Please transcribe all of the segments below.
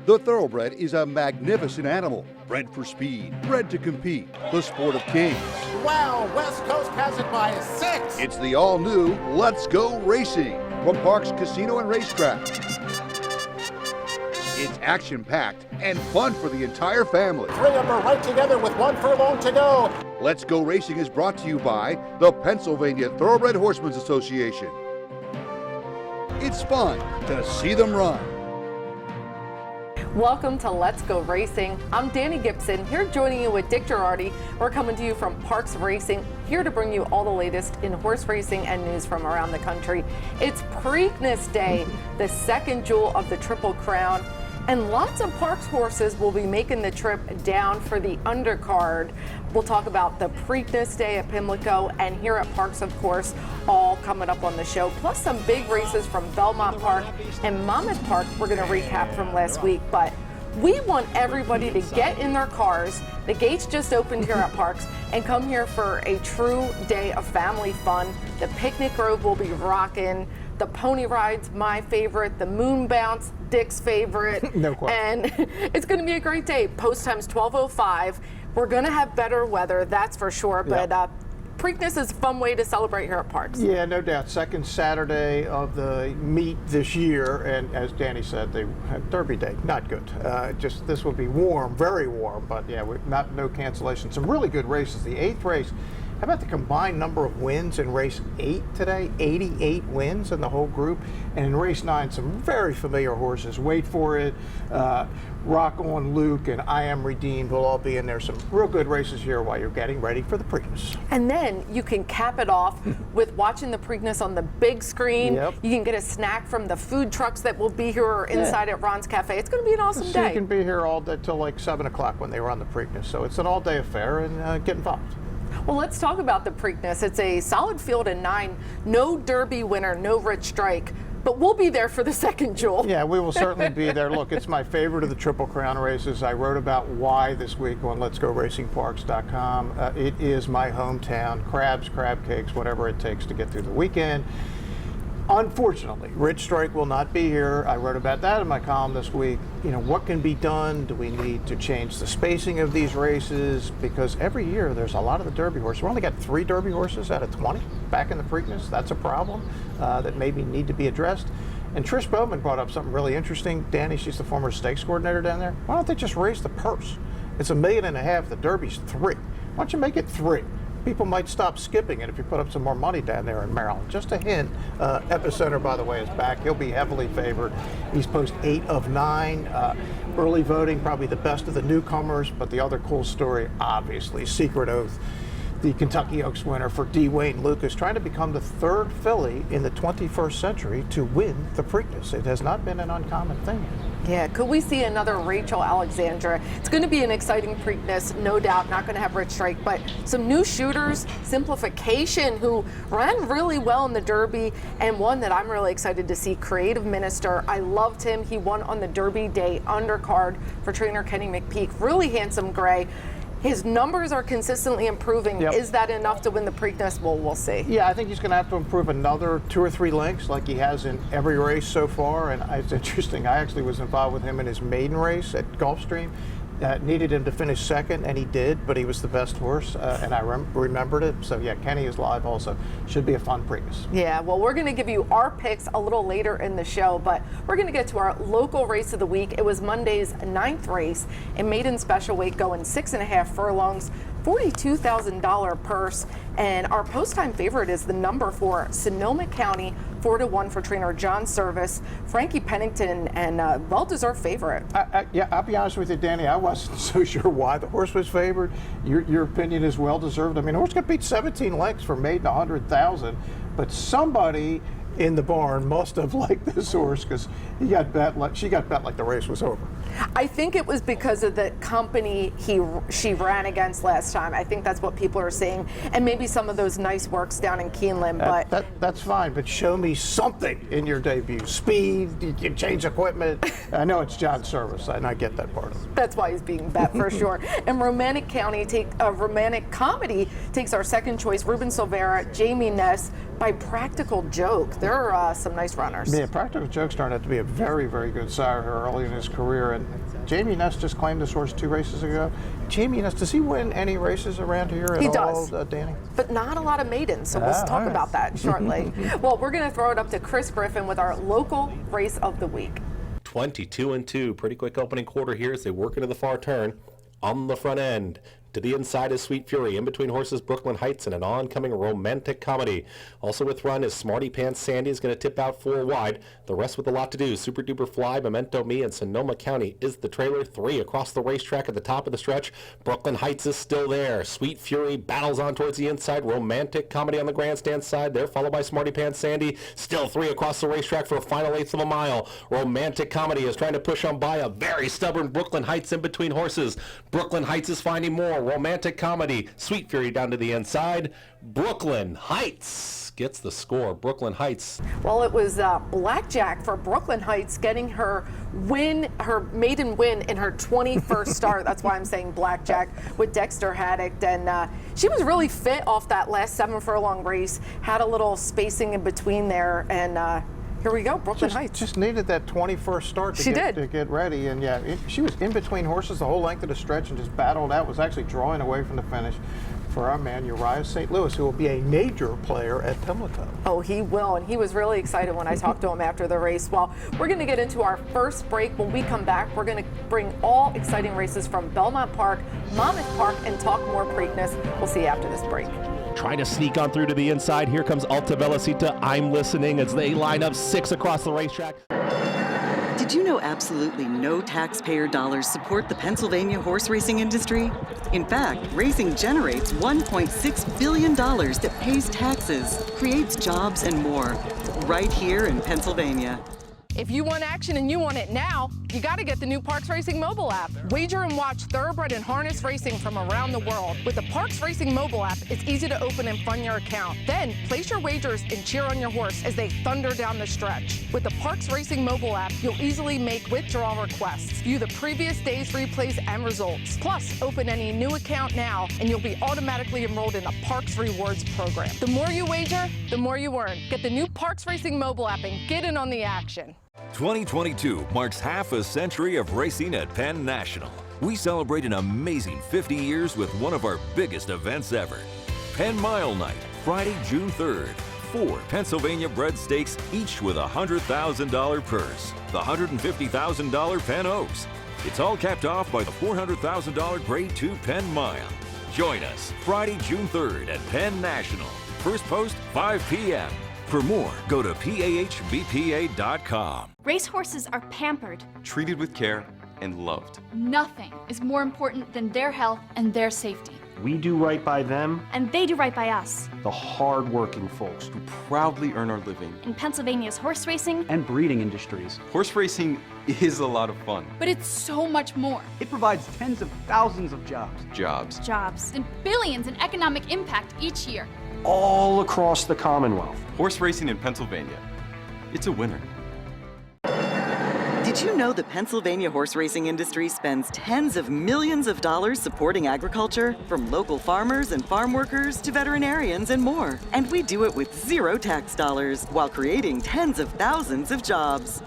The Thoroughbred is a magnificent animal, bred for speed, bred to compete, the sport of kings. Wow, West Coast has it by 6. It's the all-new Let's Go Racing from Parks Casino and Racetrack. It's action-packed and fun for the entire family. 3 of them are right together with 1 furlong to go. Let's Go Racing is brought to you by the Pennsylvania Thoroughbred Horsemen's Association. It's fun to see them run. Welcome to Let's Go Racing. I'm Danny Gibson, here joining you with Dick Girardi. We're coming to you from Parks Racing, here to bring you all the latest in horse racing and news from around the country. It's Preakness Day, the second jewel of the Triple Crown, and lots of Parks horses will be making the trip down for the undercard. We'll talk about the Preakness Day at Pimlico and here at Parks, of course, all coming up on the show, plus some big races from Belmont Park and Monmouth Park we're going to recap from last week. But we want everybody to get in their cars. The gates just opened here at Parks and come here for a true day of family fun. The picnic grove will be rocking. The pony ride's my favorite. The moon bounce, Dick's favorite. No question. And it's going to be a great day. Post time's 12:05. We're going to have better weather, that's for sure. But Preakness is a fun way to celebrate here at Parks. Yeah, no doubt. Second Saturday of the meet this year, and as Danny said, they had Derby Day. Not good. Just this will be warm, very warm. But yeah, no cancellation. Some really good races. The 8th race. How about the combined number of wins in race 8 today? 88 wins in the whole group. And in race 9, some very familiar horses. Wait for it. Rock On Luke and I Am Redeemed will all be in there. Some real good races here while you're getting ready for the Preakness. And then you can cap it off with watching the Preakness on the big screen. Yep. You can get a snack from the food trucks that will be here inside at Ron's Cafe. It's going to be an awesome So day. you can be here all day till like 7 o'clock when they run the Preakness. So it's an all-day affair, and get involved. Well, let's talk about the Preakness. It's a solid field of 9. No Derby winner, no Rich Strike. But we'll be there for the second jewel. Yeah, we will certainly be there. Look, it's my favorite of the Triple Crown races. I wrote about why this week on letsgoracingparks.com. It is my hometown. Crabs, crab cakes, whatever it takes to get through the weekend. Unfortunately, Rich Strike will not be here. I wrote about that in my column this week. You know, what can be done? Do we need to change the spacing of these races? Because every year there's a lot of the Derby horses. We only got 3 Derby horses out of 20 back in the Preakness. That's a problem that maybe need to be addressed. And Trish Bowman brought up something really interesting. Danny, she's the former stakes coordinator down there. Why don't they just raise the purse? It's $1.5 million. The Derby's 3. Why don't you make it 3? People might stop skipping it if you put up some more money down there in Maryland. Just a hint, Epicenter, by the way, is back. He'll be heavily favored. He's post 8 of 9. Early voting, probably the best of the newcomers, but the other cool story, obviously, Secret Oath, the Kentucky Oaks winner for D. Wayne Lucas, trying to become the 3rd filly in the 21st century to win the Preakness. It has not been an uncommon thing. Yeah, could we see another Rachel Alexandra? It's going to be an exciting Preakness, no doubt. Not going to have Rich Strike, but some new shooters, Simplification, who ran really well in the Derby, and one that I'm really excited to see, Creative Minister. I loved him. He won on the Derby Day undercard for trainer Kenny McPeak. Really handsome gray. His numbers are consistently improving. Yep. Is that enough to win the Preakness? Well, we'll see. Yeah, I think he's going to have to improve another 2 or 3 lengths like he has in every race so far. And it's interesting, I actually was involved with him in his maiden race at Gulfstream. Needed him to finish 2nd, and he did, but he was the best horse, and I remembered it. So, yeah, Kenny is live also. Should be a fun Preakness. Yeah, well, we're going to give you our picks a little later in the show, but we're going to get to our local race of the week. It was Monday's 9th race, a maiden special weight going 6.5 furlongs, $42,000 purse, and our post-time favorite is the number 4, Sonoma County, 4-1 for trainer John Service, Frankie Pennington, and well-deserved favorite. Yeah, I'll be honest with you, Danny, I wasn't so sure why the horse was favored. Your opinion is well-deserved. I mean, the horse got beat 17 lengths for maiden 100,000, but somebody in the barn must have liked this horse because she got bet like the race was over. I think it was because of the company she ran against last time. I think that's what people are saying, and maybe some of those nice works down in Keeneland. But that's fine. But show me something in your debut. Speed. You can change equipment. I know it's John Service, and I get that part of it. That's why he's being bet for sure. And Romantic Comedy takes our second choice. Ruben Silvera, Jamie Ness, by Practical Joke. They're some nice runners. Yeah, Practical Joke's turned out to be a very, very good sire here early in his career. And Jamie Ness just claimed this horse 2 races ago. Jamie Ness, does he win any races around here at all, Danny? But not a lot of maidens, so we'll talk about that shortly. Well, we're going to throw it up to Chris Griffin with our local race of the week. 22-2, pretty quick opening quarter here as they work into the far turn. On the front end, to the inside is Sweet Fury. In between horses, Brooklyn Heights and an oncoming romantic comedy. Also with run is Smarty Pants Sandy is going to tip out 4 wide. The rest with a lot to do. Super Duper Fly, Memento Me, and Sonoma County is the trailer. 3 across the racetrack at the top of the stretch. Brooklyn Heights is still there. Sweet Fury battles on towards the inside. Romantic Comedy on the grandstand side there, followed by Smarty Pants Sandy. Still 3 across the racetrack for a final 1/8 of a mile. Romantic Comedy is trying to push on by a very stubborn Brooklyn Heights in between horses. Brooklyn Heights is finding more. Romantic Comedy, Sweet Fury down to the inside. Brooklyn Heights gets the score. Brooklyn Heights. Well, it was Blackjack for Brooklyn Heights getting her win, her maiden win in her 21st start. That's why I'm saying Blackjack with Dexter Haddock. And she was really fit off that last 7 furlong race. Had a little spacing in between there. And here we go, Brooklyn Heights. Just needed that 21st start to get ready. And yeah, she was in between horses the whole length of the stretch and just battled out. Was actually drawing away from the finish for our man Uriah St. Louis, who will be a major player at Pimlico. Oh, he will, and he was really excited when I talked to him after the race. Well, we're going to get into our first break. When we come back, we're going to bring all exciting races from Belmont Park, Monmouth Park, and talk more Preakness. We'll see you after this break. Trying to sneak on through to the inside. Here comes Alta Velocita. I'm listening as they line up 6 across the racetrack. Did you know absolutely no taxpayer dollars support the Pennsylvania horse racing industry? In fact, racing generates $1.6 billion that pays taxes, creates jobs, and more, right here in Pennsylvania. If you want action and you want it now, you got to get the new Parks Racing mobile app. Wager and watch thoroughbred and harness racing from around the world. With the Parks Racing mobile app, it's easy to open and fund your account. Then place your wagers and cheer on your horse as they thunder down the stretch. With the Parks Racing mobile app, you'll easily make withdrawal requests, view the previous day's replays and results. Plus, open any new account now and you'll be automatically enrolled in the Parks Rewards program. The more you wager, the more you earn. Get the new Parks Racing mobile app and get in on the action. 2022 marks half a century of racing at Penn National. We celebrate an amazing 50 years with one of our biggest events ever. Penn Mile Night, Friday, June 3rd. 4 Pennsylvania bred stakes, each with a $100,000 purse. The $150,000 Penn Oaks. It's all capped off by the $400,000 Grade 2 Penn Mile. Join us Friday, June 3rd at Penn National. First post, 5 p.m. For more, go to PAHBPA.com. Racehorses are pampered, treated with care, and loved. Nothing is more important than their health and their safety. We do right by them, and they do right by us. the hard-working folks Who proudly earn our living. In Pennsylvania's horse racing, and breeding industries. Horse racing is a lot of fun. but it's so much more. It provides tens of thousands of jobs, Jobs and billions in economic impact each year. all across the Commonwealth. Horse racing in Pennsylvania. It's a winner. Did you know the Pennsylvania horse racing industry spends tens of millions of dollars supporting agriculture, from local farmers and farm workers to veterinarians and more? And we do it with zero tax dollars while creating tens of thousands of jobs.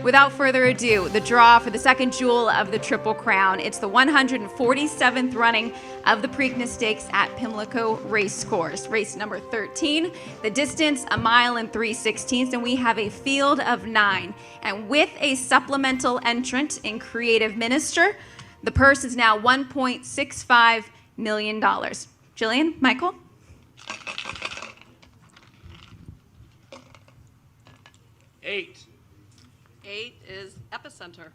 Without further ado, the draw for the second jewel of the Triple Crown. It's the 147th running of the Preakness Stakes at Pimlico Racecourse. Race number 13. The distance, 1 mile and 3/16, and we have a field of 9. And with a supplemental entrant in Creative Minister, the purse is now $1.65 million. Jillian, Michael? Eight is Epicenter.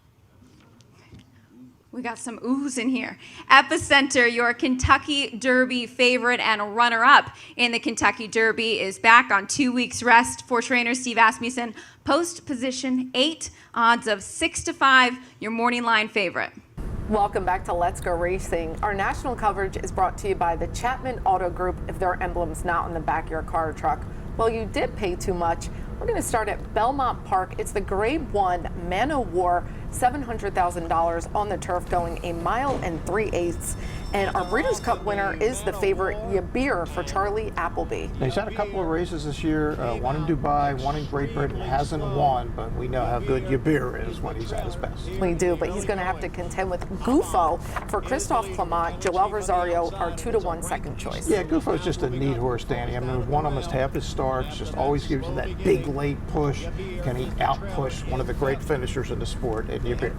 We got some oohs in here. Epicenter, your Kentucky Derby favorite and runner-up in the Kentucky Derby, is back on 2 weeks rest for trainer Steve Asmussen. Post position 8, odds of 6-5, your morning line favorite. Welcome back to Let's Go Racing. Our national coverage is brought to you by the Chapman Auto Group. If their emblem's not on the back of your car or truck, well, you did pay too much. We're going to start at Belmont Park. It's the Grade 1 Man o' War $700,000 on the turf, going a mile and 3/8. And our Breeders' Cup winner is the favorite Yabir for Charlie Appleby. Now, he's had a couple of races this year, one in Dubai, one in Great Britain, hasn't won, but we know how good Yabir is when he's at his best. We do, but he's going to have to contend with Gufo for Christophe Clement. Joel Rosario are 2-1 second choice. Yeah, Gufo's just a neat horse, Danny. I mean, we've won almost half his starts, just always gives you that big late push. Can he out-push one of the great finishers in the sport at Yabir?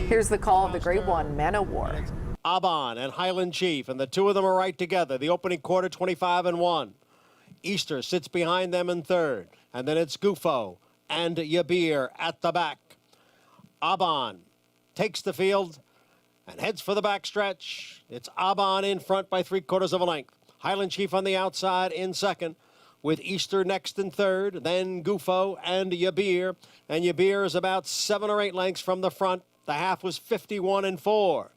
Here's the call of the Grade 1 Man o' War. Aban and Highland Chief, and the two of them are right together. The opening quarter, 25-1. Easter sits behind them in third, and then it's Gufo and Yabir at the back. Aban takes the field and heads for the backstretch. It's Aban in front by 3/4 of a length. Highland Chief on the outside in second, with Easter next in third, then Gufo and Yabir. And Yabir is about 7 or 8 lengths from the front. The half was 51-4.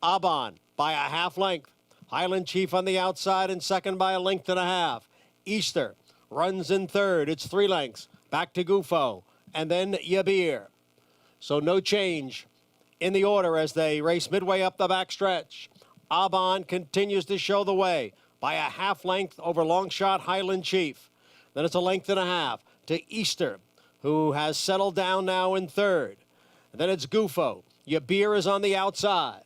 Aban by a half length. Highland Chief on the outside in second by a length and a half. Easter runs in third. It's 3 lengths. Back to Gufo and then Yabir. So no change in the order as they race midway up the backstretch. Aban continues to show the way by a half length over long shot Highland Chief. Then it's a length and a half to Easter, who has settled down now in third. And then it's Gufo. Yabir is on the outside.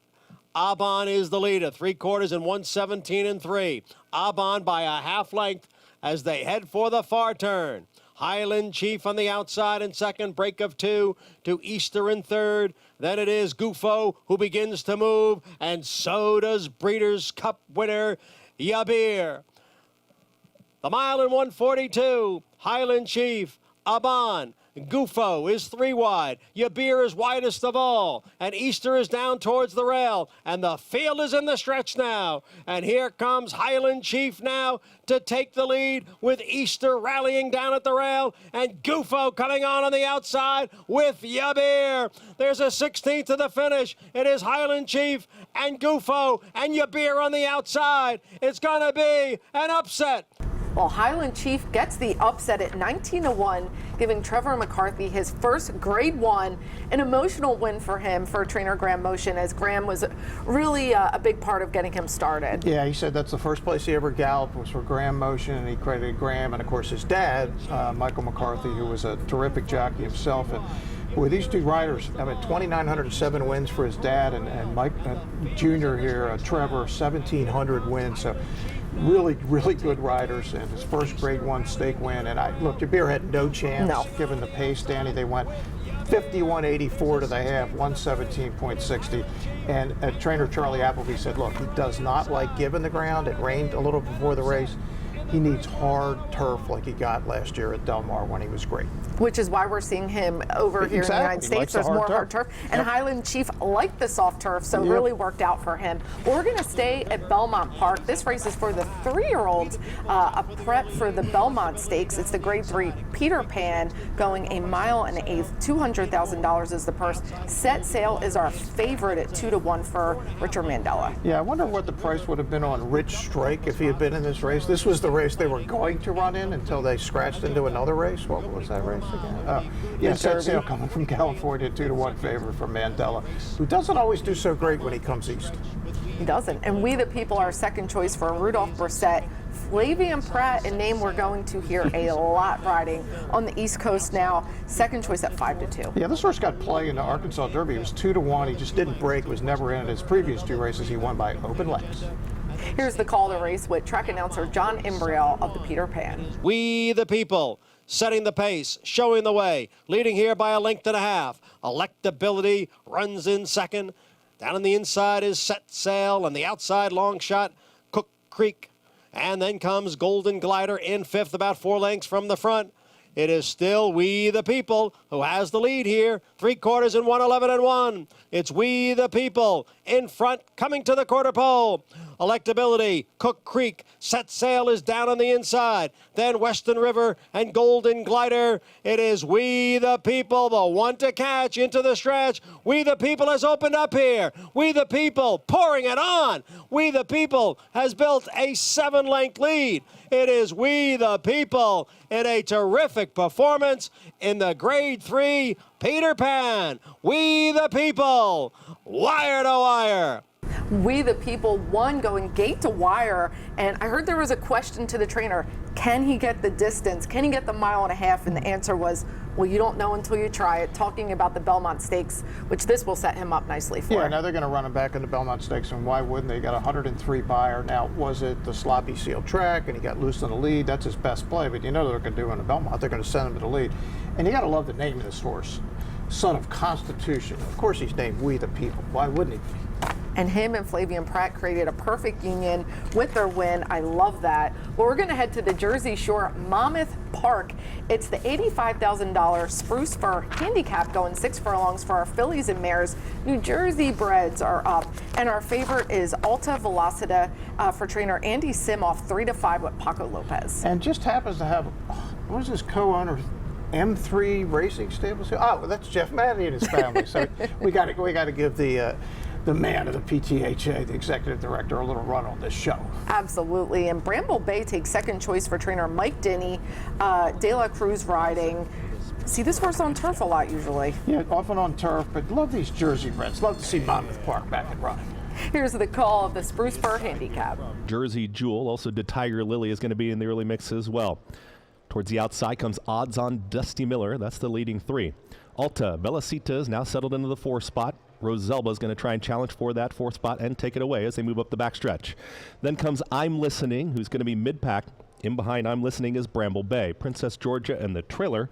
Aban is the leader, 3/4 and 1:17-3. Aban by a half length as they head for the far turn. Highland Chief on the outside in second, break of 2 to Easter in third. Then it is Gufo who begins to move, and so does Breeders' Cup winner Yabir. The mile in 1:42, Highland Chief, Aban. Gufo is 3 wide. Yabir is widest of all. And Easter is down towards the rail. And the field is in the stretch now. And here comes Highland Chief now to take the lead, with Easter rallying down at the rail. And Gufo coming on the outside with Yabir. There's a 16th to the finish. It is Highland Chief and Gufo and Yabir on the outside. It's going to be an upset. Well, Highland Chief gets the upset at 19-1, giving Trevor McCarthy his first Grade 1, an emotional win for him, for trainer Graham Motion, as Graham was really a big part of getting him started. Yeah, he said that's the first place he ever galloped was for Graham Motion, and he credited Graham and, of course, his dad, Michael McCarthy, who was a terrific jockey himself. And with these two riders, I mean, 2,907 wins for his dad, and Mike Jr. here, Trevor, 1,700 wins. So really, really good riders, and his first Grade 1 stake win. And look, Yabir had no chance given the pace, Danny. They went 51.84 to the half, 117.60. And trainer Charlie Appleby said, look, he does not like giving the ground. It rained a little before the race. He needs hard turf like he got last year at Del Mar when he was great. Which is why we're seeing him over here in the United States. There's more hard turf. And Highland Chief liked the soft turf, so really worked out for him. We're going to stay at Belmont Park. This race is for the 3-year-olds, a prep for the Belmont Stakes. It's the Grade 3 Peter Pan, going a mile and 1/8. $200,000 is the purse. Set Sail is our favorite at 2-1 for Richard Mandela. Yeah, I wonder what the price would have been on Rich Strike if he had been in this race. This was the race they were going to run in until they scratched into another race. What was that race again? Yeah, Set Sail coming from California, 2-1 favorite for Mandela, who doesn't always do so great when he comes east. He doesn't. And We the People are second choice for Rudolph Brissett. Flavian Pratt, a name we're going to hear a lot riding on the East Coast now. Second choice at 5-2. Yeah, this horse got play in the Arkansas Derby. He was 2-1. He just didn't break, was never in it. His previous 2 races he won by open legs. Here's the call to race with track announcer John Imbriel of the Peter Pan. We the People, setting the pace, showing the way, leading here by a length and a half. Electability runs in second. Down on the inside is Set Sail, and the outside long shot, Cook Creek. And then comes Golden Glider in fifth, about 4 lengths from the front. It is still We the People who has the lead here, 3/4 and 1:11-1. It's We the People in front, coming to the quarter pole. Electability, Cook Creek, Set Sail is down on the inside. Then Western River and Golden Glider. It is We the People, the one to catch into the stretch. We the People has opened up here. We the People pouring it on. We the People has built a 7-length lead. It is We the People in a terrific performance in the Grade 3 Peter Pan. We the People, wire to wire. We the People won, going gate to wire, and I heard there was a question to the trainer, can he get the distance? Can he get the 1.5 miles? And the answer was, well, you don't know until you try it, talking about the Belmont Stakes, which this will set him up nicely for. Yeah, now they're going to run him back in the Belmont Stakes, and why wouldn't they? Got 103 buyer. Now, was it the sloppy seal track, and he got loose in the lead? That's his best play, but you know what they're going to do in the Belmont. They're going to send him to the lead. And you got to love the name of this horse, Son of Constitution. Of course he's named We the People. Why wouldn't he be? And him and Flavian Pratt created a perfect union with their win. I love that. Well, we're going to head to the Jersey Shore Monmouth Park. It's the $85,000 Spruce Fur Handicap, going 6 furlongs for our fillies and mares. New Jersey breds are up, and our favorite is Alta Velocita for trainer Andy Simoff, 3-5 with Paco Lopez. And just happens to have, what is his co-owner? M3 Racing Stables. Oh, well, that's Jeff Maddie and his family. So we got to give the man of the PTHA, the executive director, a little run on this show. Absolutely. And Bramble Bay takes second choice for trainer Mike Denny. De La Cruz riding. See this horse on turf a lot usually. Yeah, often on turf, but love these Jersey breds. Love to see Monmouth Park back and running. Here's the call of the Spruce Fur Handicap. Jersey Jewel, also did Tiger Lily, is going to be in the early mix as well. Towards the outside comes Odds on Dusty Miller. That's the leading 3. Alta Velocita is now settled into the 4 spot. Roselba is going to try and challenge for that 4th spot and take it away as they move up the backstretch. Then comes I'm Listening, who's going to be mid-pack. In behind I'm Listening is Bramble Bay. Princess Georgia and the Trailer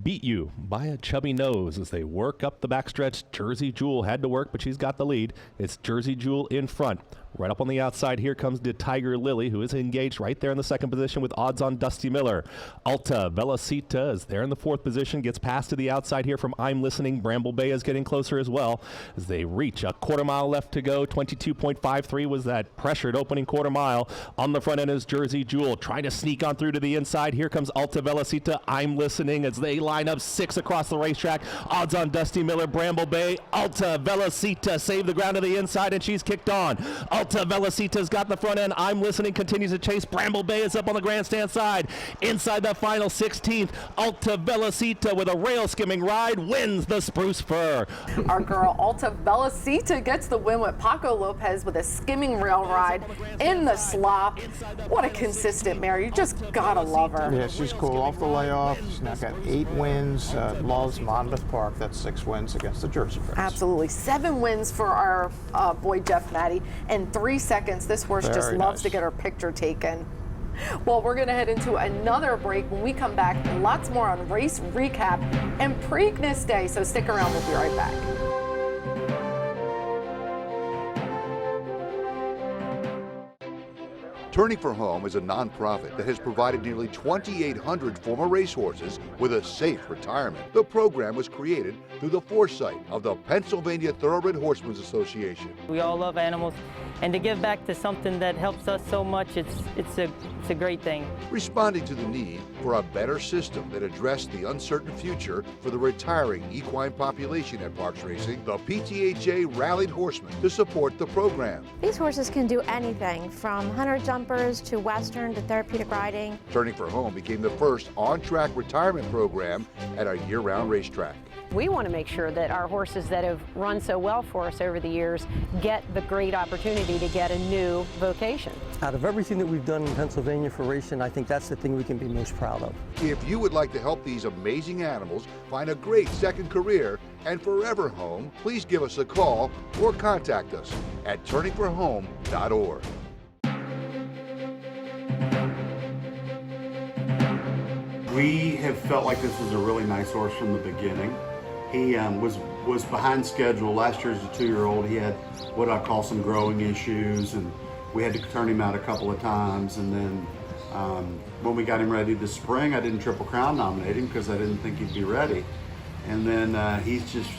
beat you by a chubby nose as they work up the backstretch. Jersey Jewel had to work, but she's got the lead. It's Jersey Jewel in front. Right up on the outside here comes the Tiger Lily, who is engaged right there in the 2nd position with Odds on Dusty Miller. Alta Velocita is there in the 4th position, gets past to the outside here from I'm Listening. Bramble Bay is getting closer as well as they reach a 1/4 mile left to go. 22.53 was that pressured opening 1/4 mile. On the front end is Jersey Jewel trying to sneak on through to the inside. Here comes Alta Velocita. I'm Listening as they line up 6 across the racetrack. Odds on Dusty Miller, Bramble Bay. Alta Velocita saved the ground to the inside, and she's kicked on. Alta Velocita's got the front end. I'm Listening continues to chase. Bramble Bay is up on the grandstand side. Inside the final 16th, Alta Velocita with a rail skimming ride wins the Spruce Fur. Our girl Alta Velocita gets the win with Paco Lopez with a skimming rail ride in the slop. What a consistent mare. You just gotta love her. Yeah, she's cool. Off the layoff. She's now got 8 wins. Loves Monmouth Park. That's 6 wins against the Jersey breds. Absolutely. 7 wins for our boy Jeff Maddie and 3 seconds. This horse just loves to get her picture taken. Well, we're going to head into another break. When we come back, lots more on race recap and Preakness Day. So stick around. We'll be right back. Turning for Home is a nonprofit that has provided nearly 2,800 former racehorses with a safe retirement. The program was created through the foresight of the Pennsylvania Thoroughbred Horsemen's Association. We all love animals, and to give back to something that helps us so much, it's a great thing. Responding to the need for a better system that addressed the uncertain future for the retiring equine population at Parks Racing, the PTHA rallied horsemen to support the program. These horses can do anything from hunter jumpers to western to therapeutic riding. Turning for Home became the first on-track retirement program at a year-round racetrack. We want to make sure that our horses that have run so well for us over the years get the great opportunity to get a new vocation. Out of everything that we've done in Pennsylvania for racing, I think that's the thing we can be most proud of. If you would like to help these amazing animals find a great second career and forever home, please give us a call or contact us at turningforhome.org. We have felt like this was a really nice horse from the beginning. He was behind schedule. Last year as a 2-year-old, he had what I call some growing issues, and we had to turn him out a couple of times. And then when we got him ready this spring, I didn't Triple Crown nominate him because I didn't think he'd be ready. And then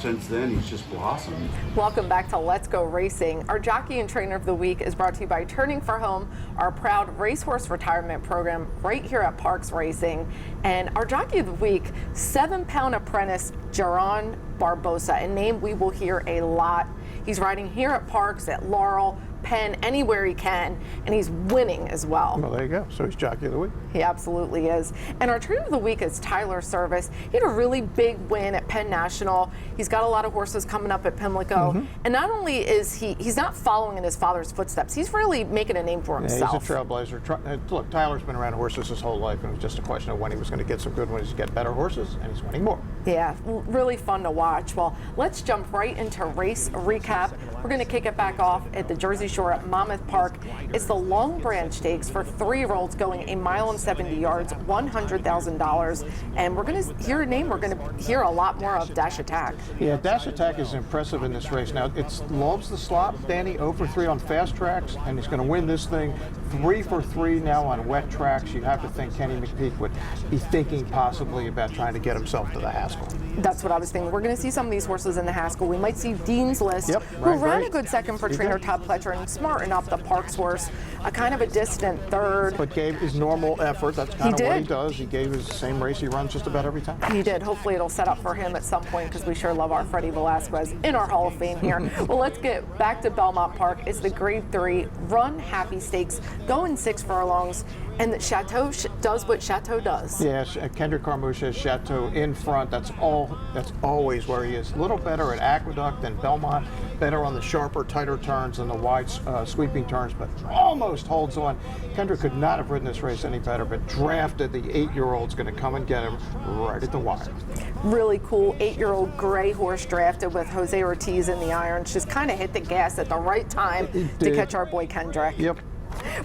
since then, he's just blossomed. Welcome back to Let's Go Racing. Our Jockey and Trainer of the Week is brought to you by Turning for Home, our proud racehorse retirement program right here at Parks Racing. And our Jockey of the Week, 7-pound apprentice Jaron Barbosa, a name we will hear a lot. He's riding here at Parks at Laurel. Penn anywhere he can, and he's winning as well. Well, there you go. So he's Jockey of the Week. He absolutely is. And our trainer of the week is Tyler Service. He had a really big win at Penn National. He's got a lot of horses coming up at Pimlico. And not only is he's not following in his father's footsteps, he's really making a name for himself. Yeah, he's a trailblazer. Look, Tyler's been around horses his whole life, and it was just a question of when he was going to get some good ones. He's get better horses, and he's winning more. Yeah, really fun to watch. Well, let's jump right into race recap. We're going to kick it back off at the Jersey Shore at Monmouth Park. It's the Long Branch Stakes for 3-year-olds going 1 mile and 70 yards, $100,000. And we're going to hear a name we're going to hear a lot more of, Dash Attack. Yeah, Dash Attack is impressive in this race. Now, it loves the slop, Danny, 0 for 3 on fast tracks, and he's going to win this thing 3 for 3 now on wet tracks. You'd have to think Kenny McPeak would be thinking possibly about trying to get himself to the Haskell. That's what I was thinking. We're going to see some of these horses in the Haskell. We might see Dean's List, who ran a good second for trainer Todd Pletcher and smartened up the Parks horse, a kind of a distant third. But gave his normal effort. That's kind of what he does. He gave his same race he runs just about every time. He did. Hopefully it'll set up for him at some point, because we sure love our Freddie Velasquez in our Hall of Fame here. Well, let's get back to Belmont Park. It's the Grade 3 Run Happy Stakes, going 6 furlongs. And the Chateau does what Chateau does. Yeah, Kendrick Carmouche has Chateau in front. That's always where he is. A little better at Aqueduct than Belmont. Better on the sharper, tighter turns than the wide sweeping turns, but almost holds on. Kendrick could not have ridden this race any better, but drafted the 8-year-old's going to come and get him right at the wire. Really cool 8-year-old gray horse drafted with Jose Ortiz in the irons. Just kind of hit the gas at the right time to catch our boy Kendrick. Yep.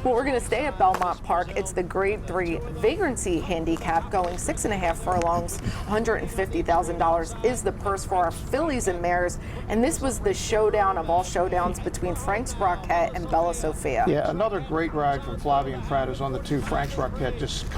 Well, we're going to stay at Belmont Park. It's the Grade 3 Vagrancy Handicap, going 6.5 furlongs, $150,000 is the purse for our fillies and mares. And this was the showdown of all showdowns between Frank's Rocket and Bella Sophia. Yeah, another great ride from Flavian Pratt is on the 2. Frank's Rocket just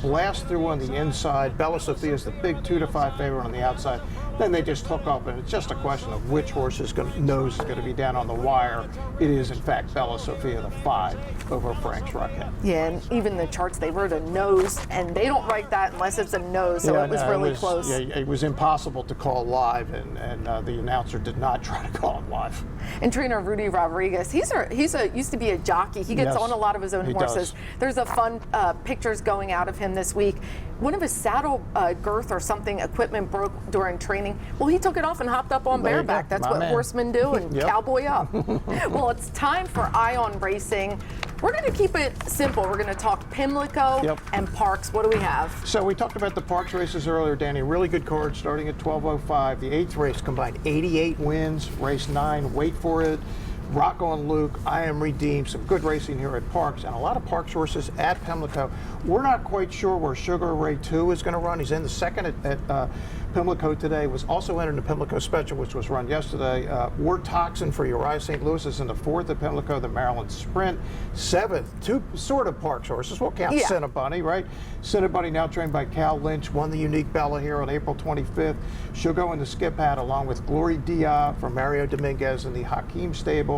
blasts through on the inside. Bella Sophia is the big 2-5 favorite on the outside. Then they just hook up, and it's just a question of which horse nose is going to be down on the wire. It is, in fact, Bella Sophia, the 5 over Frank's Rocket. Yeah, and even the charts, they wrote a nose, and they don't write that unless it's a nose, so it was really close. Yeah, it was impossible to call live, and the announcer did not try to call it live. And trainer Rudy Rodriguez, he's used to be a jockey. He gets on a lot of his own horses. There's a fun pictures going out of him this week. One of his saddle girth or something equipment broke during training. Well, he took it off and hopped up on bareback. That's what horsemen do, and cowboy up. Well, it's time for Eye on Racing. We're going to keep it simple. We're going to talk Pimlico and Parks. What do we have? So we talked about the Parks races earlier, Danny. Really good card starting at 12:05. The 8th race combined 88 wins. Race 9, wait for it. Rock on Luke, I Am Redeemed, some good racing here at Parks, and a lot of Parks horses at Pimlico. We're not quite sure where Sugar Ray 2 is going to run. He's in the second at Pimlico today, was also entered in the Pimlico Special, which was run yesterday. Ward Toxin for Uriah St. Louis is in the 4th at Pimlico, the Maryland Sprint. 7th, 2 sort of Parks horses. We'll count Cinnabunny, right? Cinnabunny, now trained by Cal Lynch, won the Unique Bella here on April 25th. She'll go in the skip hat along with Glory Dia from Mario Dominguez in the Hakeem stable.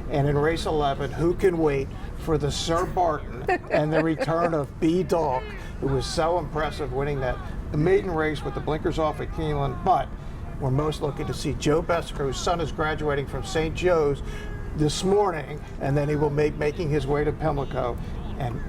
And in race 11, who can wait for the Sir Barton and the return of B Dog, who was so impressive winning that maiden race with the blinkers off at Keeneland. But we're most looking to see Joe Bessiker, whose son is graduating from St. Joe's this morning, and then he will making his way to Pimlico. And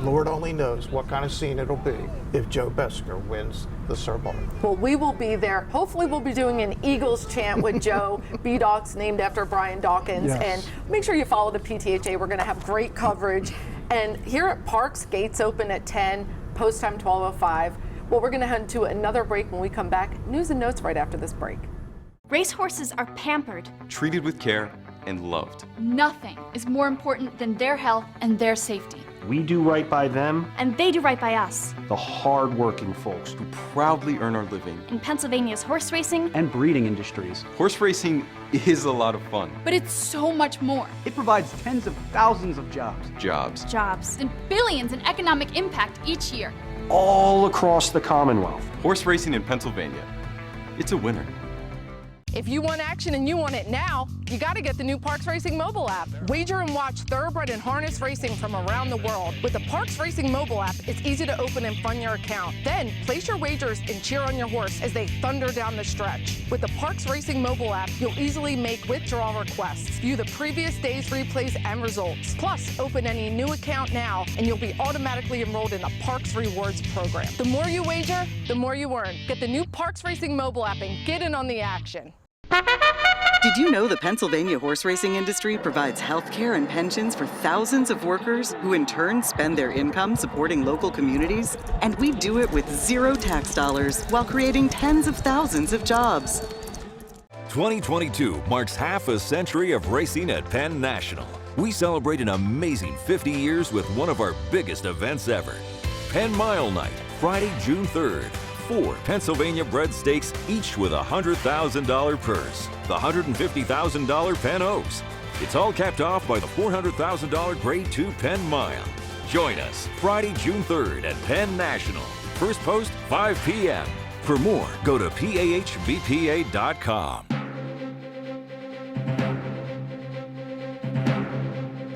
Lord only knows what kind of scene it'll be if Joe Bessiker wins the Sir Barton. Well, we will be there. Hopefully we'll be doing an Eagles chant with Joe. B-Dog's named after Brian Dawkins. Yes. And make sure you follow the PTHA. We're going to have great coverage. And here at Parks, gates open at 10, post time 12:05. Well, we're going to head to another break. When we come back, news and notes right after this break. Racehorses are pampered, treated with care, and loved. Nothing is more important than their health and their safety. We do right by them, and they do right by us. The hard-working folks who proudly earn our living in Pennsylvania's horse racing and breeding industries. Horse racing is a lot of fun. But it's so much more. It provides tens of thousands of jobs. Jobs, and billions in economic impact each year. All across the Commonwealth. Horse racing in Pennsylvania. It's a winner. If you want action and you want it now, you got to get the new Parks Racing mobile app. Wager and watch thoroughbred and harness racing from around the world. With the Parks Racing mobile app, it's easy to open and fund your account. Then place your wagers and cheer on your horse as they thunder down the stretch. With the Parks Racing mobile app, you'll easily make withdrawal requests, view the previous day's replays and results. Plus, open any new account now and you'll be automatically enrolled in the Parks Rewards program. The more you wager, the more you earn. Get the new Parks Racing mobile app and get in on the action. Did you know the Pennsylvania horse racing industry provides health care and pensions for thousands of workers who in turn spend their income supporting local communities? And we do it with zero tax dollars while creating tens of thousands of jobs. 2022 marks half a century of racing at Penn National. We celebrate an amazing 50 years with one of our biggest events ever. Penn Mile Night, Friday, June 3rd. 4 Pennsylvania bred stakes, each with a $100,000 purse. The $150,000 Penn Oaks. It's all capped off by the $400,000 Grade 2 Penn Mile. Join us Friday, June 3rd at Penn National. First post, 5 p.m. For more, go to PAHBPA.com.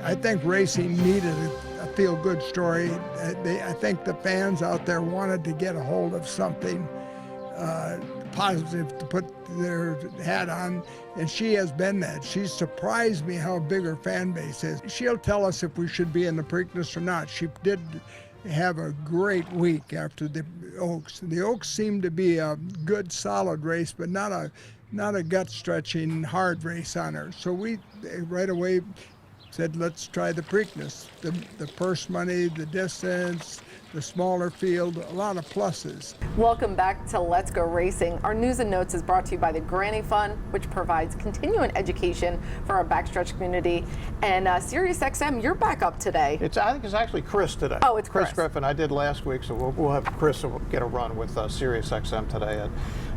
I think racing needed a feel-good story. I think the fans out there wanted to get a hold of something positive to put their hat on, and she has been that. She's surprised me how big her fan base is. She'll tell us if we should be in the Preakness or not. She did have a great week after the Oaks. The Oaks seemed to be a good, solid race, but not a gut-stretching, hard race on her. So we right away said, let's try the Preakness. The purse money, the distance, the smaller field, a lot of pluses. Welcome back to Let's Go Racing. Our news and notes is brought to you by the Granny Fund, which provides continuing education for our backstretch community. And SiriusXM, you're back up today. I think it's actually Chris today. Oh, it's Chris. Griffin. I did last week, so we'll have Chris get a run with SiriusXM today at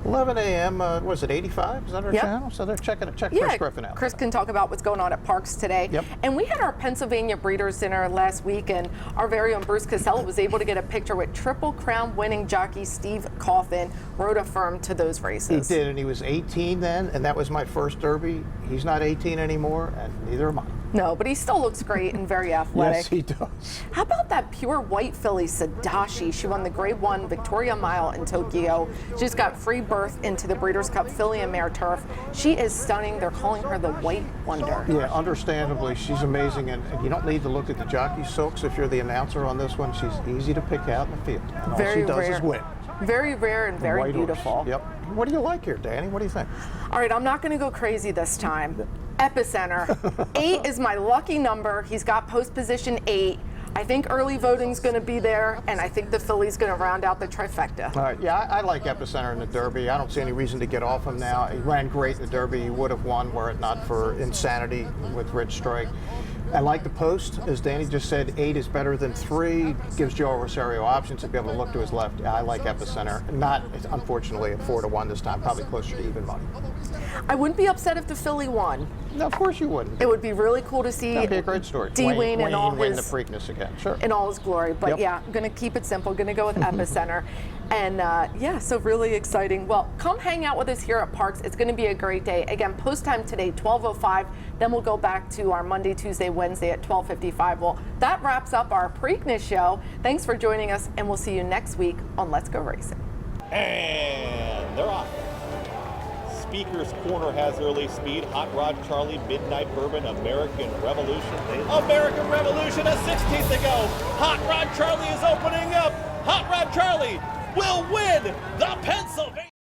11 a.m. Was it 85? Is that our channel? So they're check Chris Griffin out. Chris can talk about what's going on at Parks today. Yep. And we had our Pennsylvania Breeders' Dinner last week, and our very own Bruce Casella was able to get a picture with Triple Crown winning jockey Steve Coffin, rode a firm to those races. He did, and he was 18 then, and that was my first Derby. He's not 18 anymore, and neither am I. No, but he still looks great and very athletic. Yes, he does. How about that pure white filly, Sadashi? She won the Grade 1 Victoria Mile in Tokyo. She just got free berth into the Breeders' Cup Filly and Mare Turf. She is stunning. They're calling her the White Wonder. Yeah, understandably, she's amazing, and you don't need to look at the jockey silks if you're the announcer on this one. She's easy to pick out in the field. And all she does is win. Very rare and very beautiful. Horse. Yep. What do you like here, Danny? What do you think? All right, I'm not going to go crazy this time. Epicenter. 8 is my lucky number. He's got post position 8. I think early voting's going to be there, and I think the filly's going to round out the trifecta. All right, yeah, I like Epicenter in the Derby. I don't see any reason to get off him now. He ran great in the Derby. He would have won were it not for insanity with Rich Strike. I like the post. As Danny just said, 8 is better than 3. Gives Joe Rosario options to be able to look to his left. I like Epicenter. Not, unfortunately, at 4-1 this time. Probably closer to even money. I wouldn't be upset if the filly won. No, of course you wouldn't. It would be really cool to see. That'd be a great story. Wayne and all win his the Preakness again. Sure. In all his glory. But yeah, I'm going to keep it simple. Going to go with Epicenter. And yeah, so really exciting. Well, come hang out with us here at Parks. It's going to be a great day. Again, post time today, 12:05. Then we'll go back to our Monday, Tuesday, Wednesday at 12:55. Well, that wraps up our Preakness show. Thanks for joining us, and we'll see you next week on Let's Go Racing. And they're off. Speaker's Corner has early speed. Hot Rod Charlie, Midnight Bourbon, American Revolution. American Revolution, a 16th to go. Hot Rod Charlie is opening up. Hot Rod Charlie will win the Pennsylvania.